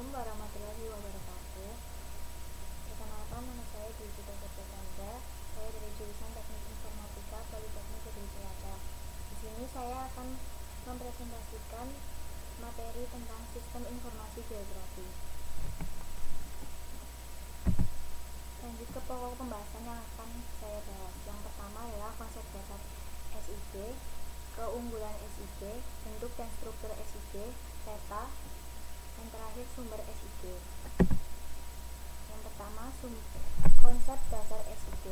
Assalamualaikum warahmatullahi wabarakatuh. Perkenalkan, nama saya Dwi Dr. Chandra. Saya dari jurusan Teknik Informatika Politeknik Negeri Cilacap. Di sini saya akan mempresentasikan materi tentang sistem informasi geografi. Lanjut ke pokok pembahasan yang akan saya bahas. Yang pertama adalah konsep dasar SIG, keunggulan SIG, bentuk dan struktur SIG, peta, yang terakhir sumber SIG. Yang pertama, konsep dasar SIG.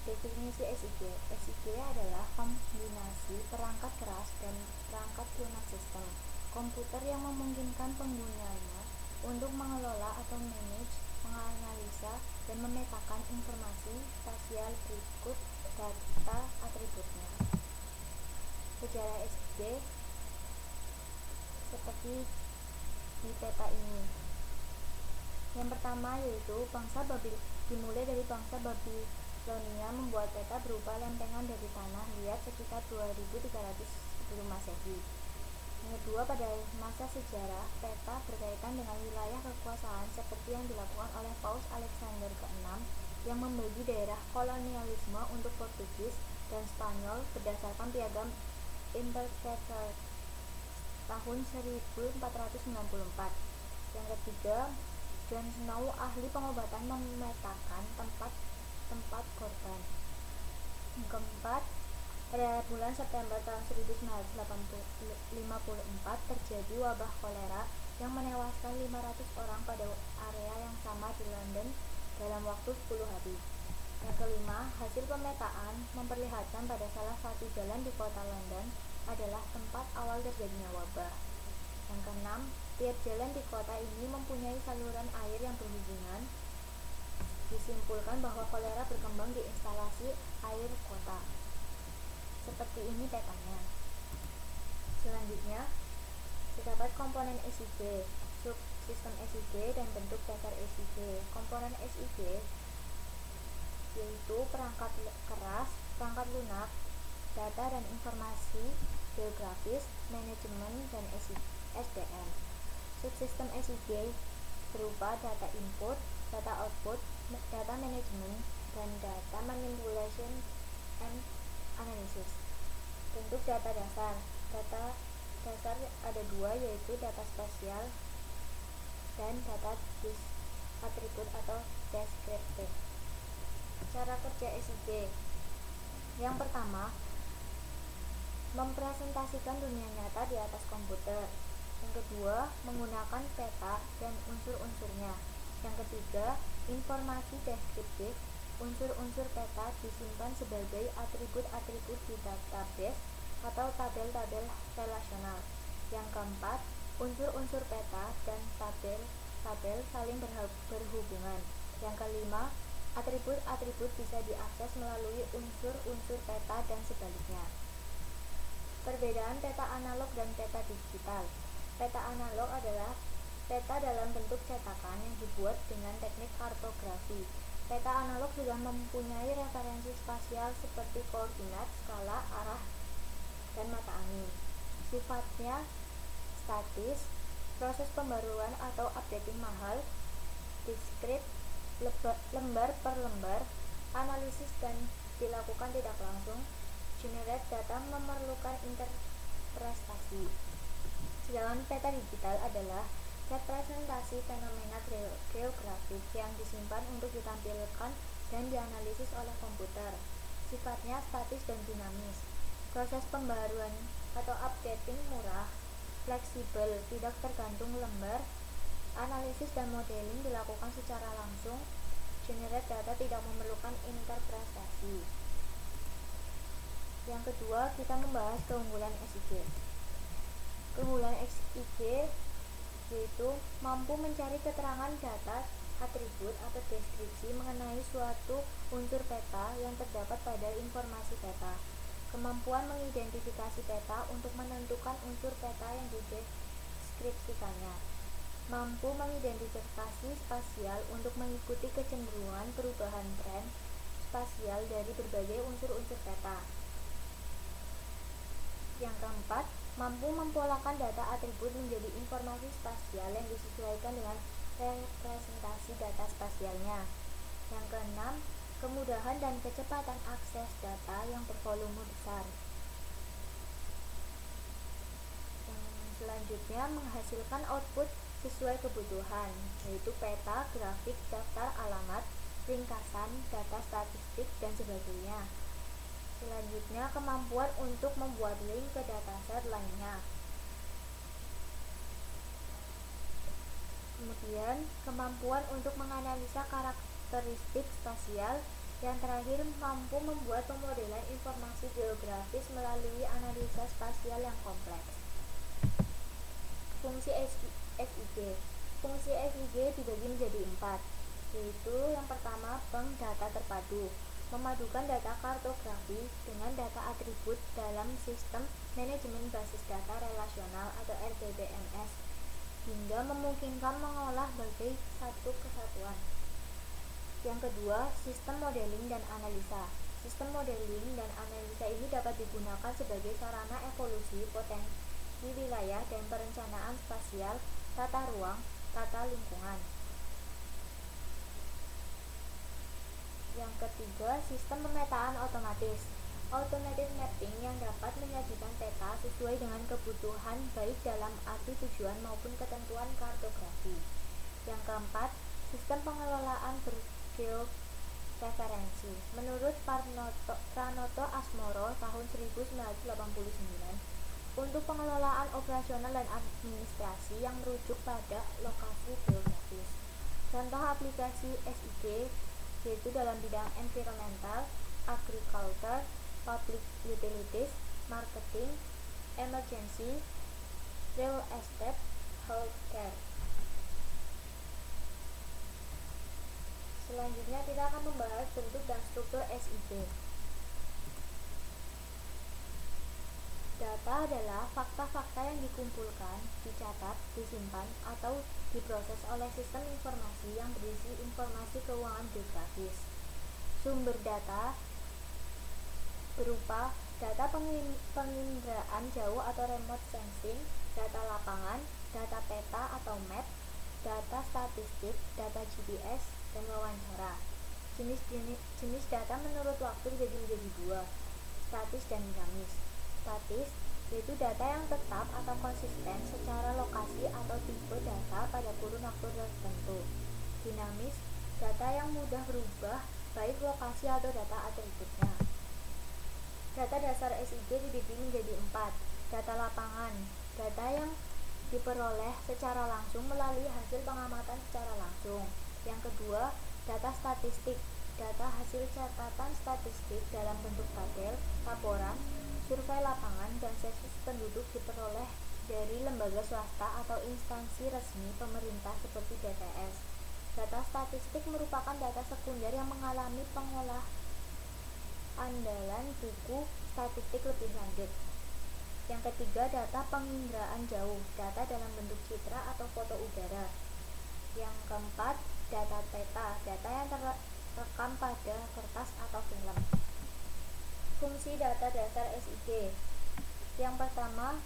Definisi SIG. SIG adalah kombinasi perangkat keras dan perangkat lunak sistem komputer yang memungkinkan penggunanya untuk mengelola atau manage, menganalisa, dan memetakan informasi spasial berikut data atributnya. Sejarah SIG seperti di peta ini. Yang pertama yaitu dimulai dari bangsa Babilonia membuat peta berupa lempengan dari tanah liat sekitar 2300 sebelum Masehi. Yang kedua, pada masa sejarah, peta berkaitan dengan wilayah kekuasaan seperti yang dilakukan oleh Paus Alexander ke-6 yang membagi daerah kolonialisme untuk Portugis dan Spanyol berdasarkan piagam Intercator tahun 1494. Yang ketiga, John Snow, ahli pengobatan, memetakan tempat korban. Yang keempat, pada bulan September tahun 1954 terjadi wabah kolera yang menewaskan 500 orang pada area yang sama di London dalam waktu 10 hari. Yang kelima, hasil pemetaan memperlihatkan pada salah satu jalan di kota London adalah tempat awal terjadinya wabah. Yang keenam, tiap jalan di kota ini mempunyai saluran air yang berhubungan. Disimpulkan bahwa kolera berkembang di instalasi air kota. Seperti ini petanya. Selanjutnya, terdapat komponen SIG, subsistem SIG, dan bentuk dasar SIG. Komponen SIG yaitu perangkat keras, perangkat lunak, data dan informasi geografis, manajemen, dan SDM. Subsistem SIG berupa data input, data output, data management, dan data manipulation and analysis. Bentuk data dasar. Data dasar ada dua, yaitu data spasial dan data atribut atau deskriptif. Cara kerja SIG. Yang pertama, mempresentasikan dunia nyata di atas komputer. Yang kedua, menggunakan peta dan unsur-unsurnya. Yang ketiga, informasi deskriptif. Unsur-unsur peta disimpan sebagai atribut-atribut di database atau tabel-tabel relasional. Yang keempat, unsur-unsur peta dan tabel saling berhubungan. Yang kelima, atribut-atribut bisa diakses melalui unsur-unsur peta dan sebaliknya. Perbedaan peta analog dan peta digital. Peta analog adalah peta dalam bentuk cetakan yang dibuat dengan teknik kartografi. Peta analog sudah mempunyai referensi spasial seperti koordinat, skala, arah, dan mata angin. Sifatnya statis, proses pembaruan atau updating mahal, diskrit, lembar per lembar, analisis dan dilakukan tidak langsung, generate data memerlukan interpretasi. Sedangkan peta digital adalah representasi fenomena geografik yang disimpan untuk ditampilkan dan dianalisis oleh komputer. Sifatnya statis dan dinamis. Proses pembaruan atau updating murah, fleksibel, tidak tergantung lembar. Analisis dan modeling dilakukan secara langsung. Generate data tidak memerlukan interpretasi. Yang kedua, kita membahas keunggulan SIG. Keunggulan SIG yaitu mampu mencari keterangan data, atribut, atau deskripsi mengenai suatu unsur peta yang terdapat pada informasi peta. Kemampuan mengidentifikasi peta untuk menentukan unsur peta yang dideskripsikannya. Mampu mengidentifikasi spasial untuk mengikuti kecenderungan perubahan tren spasial dari berbagai unsur-unsur peta. Yang keempat, mampu mempolakan data atribut menjadi informasi spasial yang disesuaikan dengan representasi data spasialnya. Yang keenam, kemudahan dan kecepatan akses data yang bervolume besar. Selanjutnya, menghasilkan output sesuai kebutuhan, yaitu peta, grafik, daftar alamat, ringkasan, data statistik, dan sebagainya. Selanjutnya, kemampuan untuk membuat link ke dataset lainnya. Kemudian, kemampuan untuk menganalisa karakteristik spasial. Yang terakhir, mampu membuat pemodelan informasi geografis melalui analisa spasial yang kompleks. Fungsi SIG. Fungsi SIG dibagi menjadi 4, yaitu yang pertama, bank data terpadu, memadukan data kartografi dengan data atribut dalam sistem manajemen basis data relasional atau RDBMS, hingga memungkinkan mengolah bagai satu kesatuan. Yang kedua, sistem modeling dan analisa. Sistem modeling dan analisa ini dapat digunakan sebagai sarana evolusi potensi wilayah dan perencanaan spasial, tata ruang, tata lingkungan. Yang ketiga, sistem pemetaan otomatis. Automated mapping yang dapat menyajikan peta sesuai dengan kebutuhan baik dalam arti tujuan maupun ketentuan kartografi. Yang keempat, sistem pengelolaan bergeoreferensi. Menurut Pranoto Asmoro tahun 1989, untuk pengelolaan operasional dan administrasi yang merujuk pada lokasi geografis. Contoh aplikasi SIG yaitu dalam bidang environmental, agriculture, public utilities, marketing, emergency, real estate, healthcare. Selanjutnya kita akan membahas bentuk dan struktur SIG. Data adalah fakta-fakta yang dikumpulkan, dicatat, disimpan, atau diproses oleh sistem informasi yang berisi informasi keuangan geografis. Sumber data berupa data penginderaan jauh atau remote sensing, data lapangan, data peta atau map, data statistik, data GPS, dan wawancara. Jenis data menurut waktu dibagi menjadi dua, statis dan dinamis. Statis yaitu data yang tetap atau konsisten secara lokasi atau tipe data pada kurun waktu tertentu. Dinamis, data yang mudah berubah baik lokasi atau data atributnya. Data dasar SIG dibagi menjadi 4. Data lapangan, data yang diperoleh secara langsung melalui hasil pengamatan secara langsung. Yang kedua, data statistik, data hasil catatan statistik dalam bentuk tabel, laporan, survei lapangan, dan sensus penduduk diperoleh dari lembaga swasta atau instansi resmi pemerintah seperti BPS. Data statistik merupakan data sekunder yang mengalami pengolahan dalam buku statistik lebih lanjut. Yang ketiga, data penginderaan jauh, data dalam bentuk citra atau foto udara. Yang keempat, data peta, data yang terekam pada kertas atau film. Fungsi data dasar SIG. Yang pertama,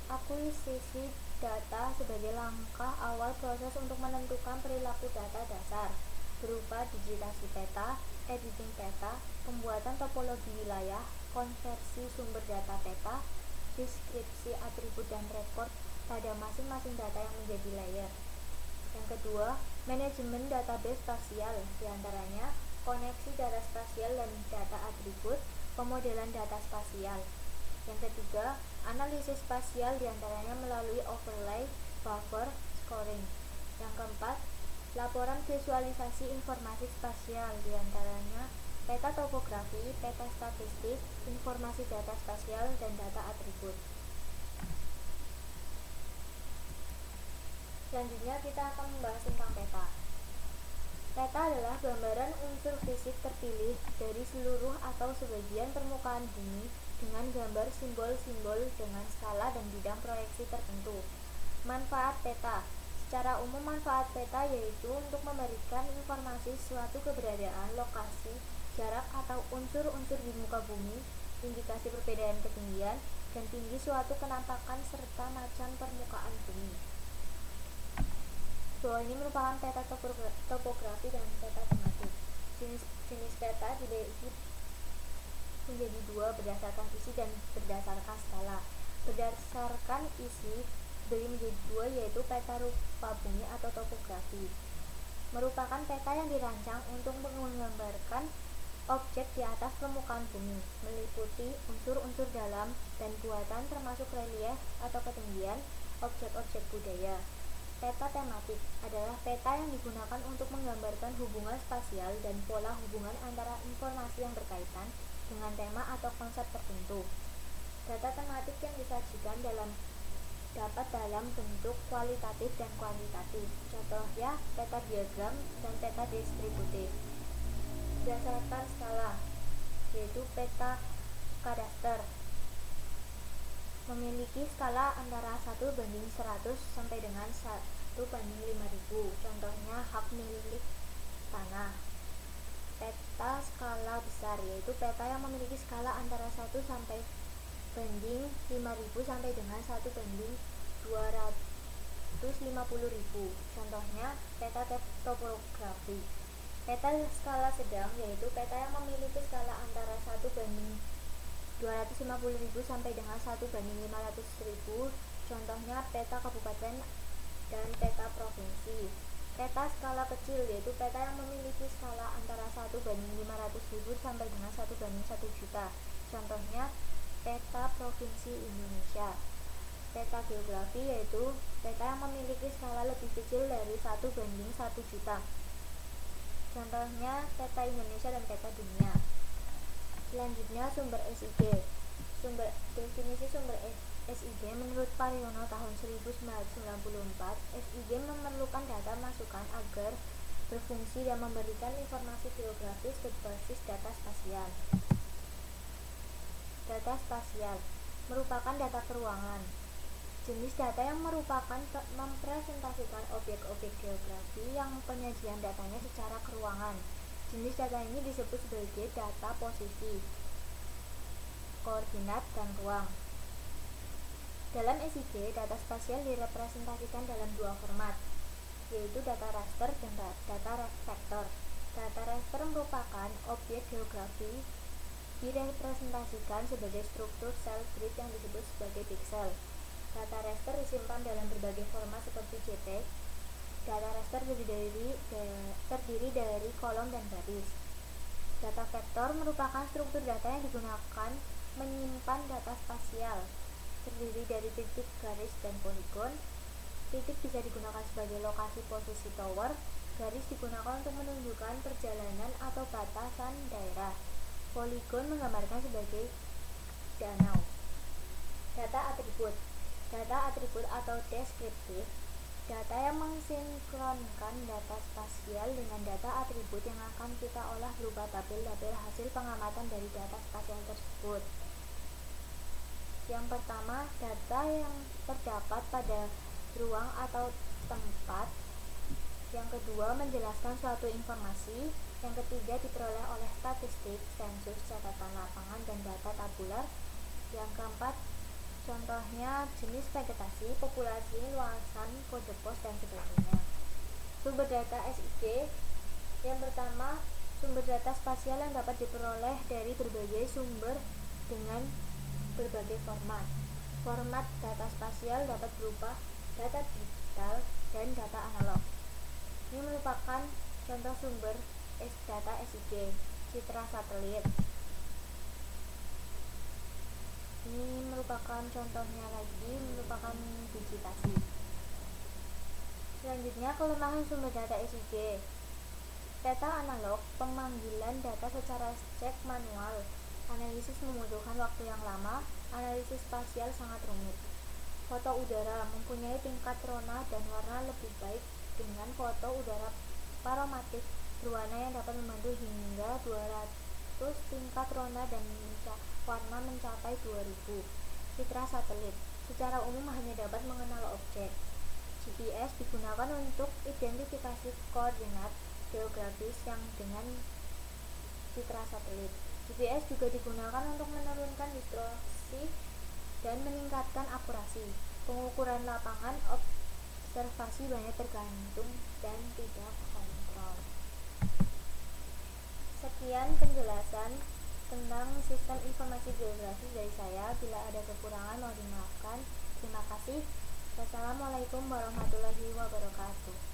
akuisisi data sebagai langkah awal proses untuk menentukan perilaku data dasar, berupa digitasi peta, editing peta, pembuatan topologi wilayah, konversi sumber data peta, deskripsi atribut dan rekod pada masing-masing data yang menjadi layer. Yang kedua, manajemen database spasial, diantaranya koneksi data spasial dan data atribut, pemodelan data spasial. Yang ketiga, analisis spasial, diantaranya melalui overlay, buffer, scoring. Yang keempat, laporan visualisasi informasi spasial, diantaranya peta topografi, peta statistik, informasi data spasial, dan data atribut. Selanjutnya kita akan membahas tentang peta. Peta adalah gambaran unsur fisik terpilih dari seluruh atau sebagian permukaan bumi dengan gambar simbol-simbol dengan skala dan bidang proyeksi tertentu. Manfaat peta. Secara umum manfaat peta yaitu untuk memberikan informasi suatu keberadaan, lokasi, jarak atau unsur-unsur di muka bumi, indikasi perbedaan ketinggian, dan tinggi suatu kenampakan serta macam permukaan bumi. Bawah ini merupakan peta topografi dan peta tematik. Jenis peta dibagi menjadi dua berdasarkan isi dan berdasarkan skala. Berdasarkan isi dibagi menjadi dua, yaitu peta rupa bumi atau topografi. Merupakan peta yang dirancang untuk menggambarkan objek di atas permukaan bumi, meliputi unsur-unsur dalam dan buatan termasuk relief atau ketinggian, objek-objek budaya. Peta tematik adalah peta yang digunakan untuk menggambarkan hubungan spasial dan pola hubungan antara informasi yang berkaitan dengan tema atau konsep tertentu. Data tematik yang disajikan dapat dalam bentuk kualitatif dan kuantitatif. Contohnya peta diagram dan peta distributif. Berdasarkan skala, yaitu peta kadaster memiliki skala antara 1:100 sampai dengan 1:5000. Contohnya hak milik tanah. Peta skala besar, yaitu peta yang memiliki skala antara 1 sampai banding 5000 sampai dengan 1:250.000. Contohnya peta topografi. Peta skala sedang, yaitu peta yang memiliki skala antara 1:250.000 sampai dengan 1:500.000. Contohnya peta kabupaten dan peta provinsi. Peta skala kecil, yaitu peta yang memiliki skala antara 1:500.000 sampai dengan 1:1.000.000. Contohnya peta provinsi Indonesia. Peta geografi, yaitu peta yang memiliki skala lebih kecil dari 1:1.000.000. Contohnya peta Indonesia dan peta dunia. Selanjutnya sumber SIG. Definisi sumber SIG menurut Pariono tahun 1994, SIG memerlukan data masukan agar berfungsi dan memberikan informasi geografis berbasis data spasial. Data spasial merupakan data keruangan. Jenis data yang merupakan mempresentasikan objek-objek geografi yang penyajian datanya secara keruangan. Jenis data ini disebut sebagai data posisi, koordinat, dan ruang. Dalam SIG, data spasial direpresentasikan dalam dua format, yaitu data raster dan data vektor. Data raster merupakan objek geografi direpresentasikan sebagai struktur sel grid yang disebut sebagai piksel. Data raster disimpan dalam berbagai format seperti JPEG. Data raster terdiri dari kolom dan baris. Data vektor merupakan struktur data yang digunakan menyimpan data spasial, terdiri dari titik, garis, dan poligon. Titik bisa digunakan sebagai lokasi posisi tower. Garis digunakan untuk menunjukkan perjalanan atau batasan daerah. Poligon menggambarkan sebagai danau. Data atribut. Data atribut atau deskriptif, data yang mensinkronkan data spasial dengan data atribut yang akan kita olah berupa tabel-tabel hasil pengamatan dari data spasial tersebut. Yang pertama, data yang terdapat pada ruang atau tempat. Yang kedua, menjelaskan suatu informasi. Yang ketiga, diperoleh oleh statistik, sensus, catatan lapangan, dan data tabular. Yang keempat, contohnya jenis vegetasi, populasi, luasan, kode pos, dan sebagainya. Sumber data SIG. Yang pertama, sumber data spasial yang dapat diperoleh dari berbagai sumber dengan berbagai format. Format data spasial dapat berupa data digital dan data analog. Ini merupakan contoh sumber data SIG. Citra satelit. Ini merupakan contohnya lagi, merupakan digitasi. Selanjutnya, kelemahan sumber data SIG. Peta analog, pemanggilan data secara cek manual. Analisis membutuhkan waktu yang lama. Analisis spasial sangat rumit. Foto udara mempunyai tingkat rona dan warna lebih baik dengan foto udara paromatik berwarna yang dapat membantu hingga 200 tingkat rona dan warna mencapai 2000. Citra satelit secara umum hanya dapat mengenal objek. GPS digunakan untuk identifikasi koordinat geografis yang dengan citra satelit. GPS juga digunakan untuk menurunkan distorsi dan meningkatkan akurasi. Pengukuran lapangan observasi banyak tergantung dan tidak kontrol. Sekian penjelasan tentang sistem informasi geografi dari saya. Bila ada kekurangan mohon dimaafkan. Terima kasih. Wassalamualaikum warahmatullahi wabarakatuh.